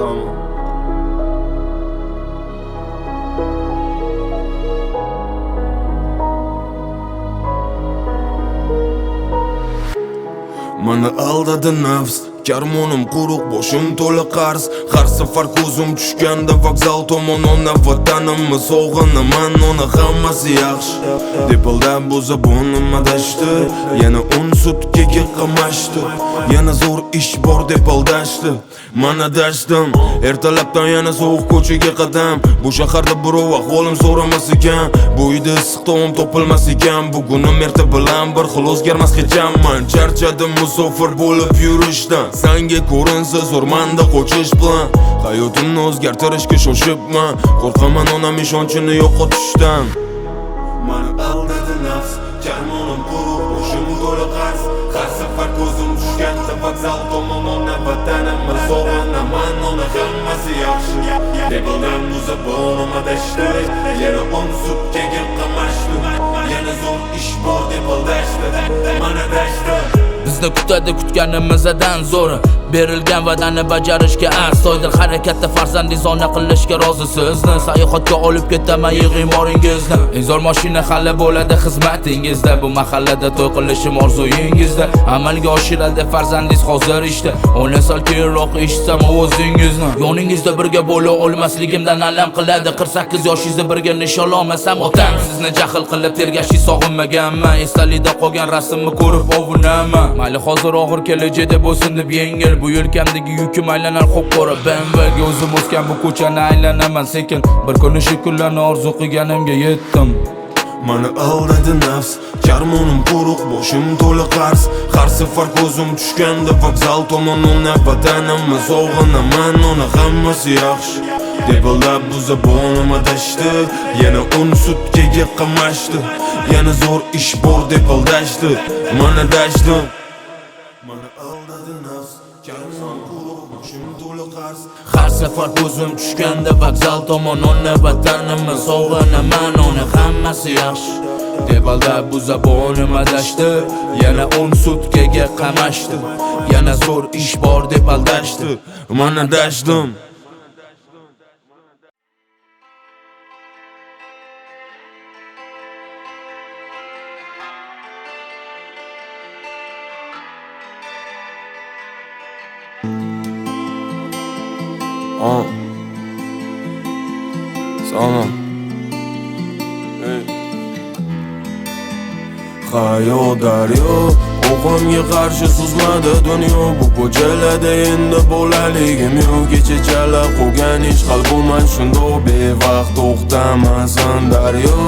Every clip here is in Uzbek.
Samo. Mana aldadi nafs, karmonim quruq, boshim to'la qarz. Har safar ko'zim tushganda vokzal tomon ona vatanimni sog'inaman, ona hammasi yaxshi deb aldab bu zabonim adashdi. Yana 10 sutkaga qamashdi, yana zo'r ish bor deb aldashdi. Men adashdim, ertalabdan yana sovuq ko'chaga qadam. Bu shaharda birov ahvolim so'ramas ekan, bu uyda issiq taom topilmas ekan. Bugunim erta bilan bir xil o'zgarmas hecham. Men charchadim musofir bo'lib yurishdan, senga ko'rinsa zo'rmanda qochish bilan. Hayotimni o'zgartirishga shoshibman, qo'rqaman onam ishonchini yo'qotishdan. Meni aldadi nafs, karmonim quruq, boshim to'la qarz. Har safar ko'zim tushganda vokzal tomon ona vatanimni sog'inaman, ona hammasi yaxshi deb aldam bu zabonim adashdi. Yana 10 sutkaga qamashdi, yana zo'r ish bor deb aldashdi. Men adashdim. Bizni kutadi kutganimizdan zo'ri, berilgan va'dani bajarishga astoydil harakatda farzandizona qilishga rozi sizni. Sayohatga olib ketaman yig'ing boringizni. Eng zo'r mashina hali bo'ladi xizmatingizda. Bu mahallada to'y qilishim orzuyingizda. Amalga oshiradi farzandingiz hozir ishda. O'yla sal keyinroq eshitsam o'zingizni. Yoningizda birga bo'la olmasligimdan alam qiladi. 48 yoshingizda birga nishonlamasam otam sizni jahl qilib tergashni sog'inmaganman. Estalida qolgan rasmni ko'rib ovunaman. Mayli hozir og'ir kelajakda bo'lsin deb yengil. Bu yelkamdagi yukim aylanar qop-qora BMW. O'zim o'sgan bu ko'chani aylanaman sekin. Bir kuni shu kunlarni orzu qilganimga yetdim. Meni aldadi nafs, karmonim quruq, boshim to'la qarz. Har safar ko'zim tushganda vokzal tomon ona vatanimni sog'inaman, ona hammasi yaxshi deb aldab bu zabonim adashdi. Yana 10 sutkaga qamashdi, yana zo'r ish bor deb aldashdi. Men adashdim. Meni aldadi nafs, karmonim quruq, boshim to'la qarz. Har safar ko'zim tushganda vokzal tomon ona vatanimni sog'inaman, ona hammasi yaxshi deb aldab bu zabonim adashdi. Yana 10 sutkaga qamashdi, yana zo'r ish bor deb aldashdi. Men adashdim. Samo. Hayot daryo, o'qimga qarshi suzmadi dunyo. Bu ko'chalarda endi bo'laligim yo'q. Kechachala qolgan ish qalbim shunda bevaqt to'xtamasin daryo.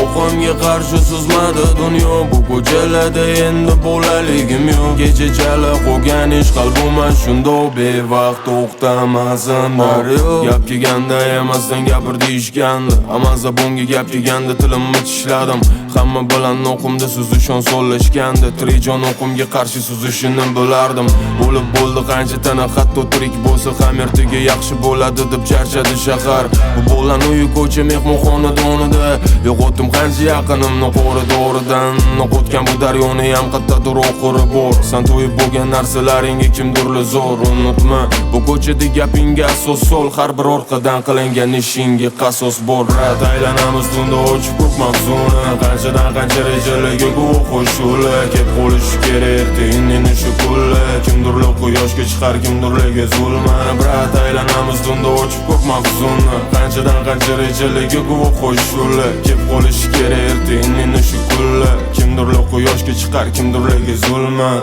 O'qimga qarshi suzmadi dunyo. Bu ko'chalarda endi bo'laligim yo'q. Kechachala qolgan ish qalbim shunda bevaqt to'xtamasin daryo. Gap kelganda emasdan gapir deyishgandi, ammo zabonga gap kelganda tilimni tishladim. Hamma bilan o'qimda suzishon so'lashganda, trijon o'qimga qarshi suzishini bilardim. Bo'lib bo'ldi qancha tana, hatto tirik bo'lsa ham ertaga yaxshi bo'ladi deb charchadi shahar. Bu bo'lan uy ko'cha mehmonxona donida, yo'qotdim qancha yaqinimni qo'ridoridan. Yo'qotgan bu daryoni ham qattadir oxiri bor. Sen to'yib bo'lgan narsalaringga kimdirli zo'r. Unutma, bu ko'chada gapingga asos sol. Har bir orqadan qilingan ishingga qasos bor. Aylanamiz tunda ochib ko'p mavzuni, qanchadan qancha rejalarga guvoh qo'shuli. Kep qolishi kerak tiyinini shu kunlar. Kimdirli quyoshga chiqar, kimdirliga zulman. Brat aylanamiz tunda ochib ko'p mavzuni, qanchadan qancha rejalarga guvoh qo'shuli. Kep qolishi kerak tiyinini shu kunlar. Kimdirli quyoshga chiqar, kimdirliga zulman.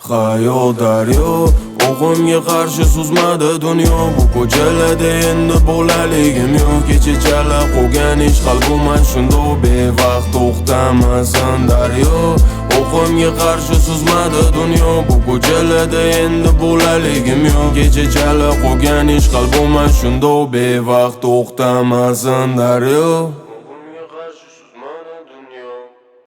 Hayot daryo, o'qimga qarshi suzmadi dunyo. Bu ko'chalarda endi bo'laligim yo'q. Kechachala qolgan ish qalbim shunda bevaqt to'xtamasin daryo. O'qimga qarshi suzmadi dunyo. Bu ko'chalarda endi bo'laligim yo'q. Kechachala qolgan ish qalbim shunda bevaqt to'xtamasin daryo.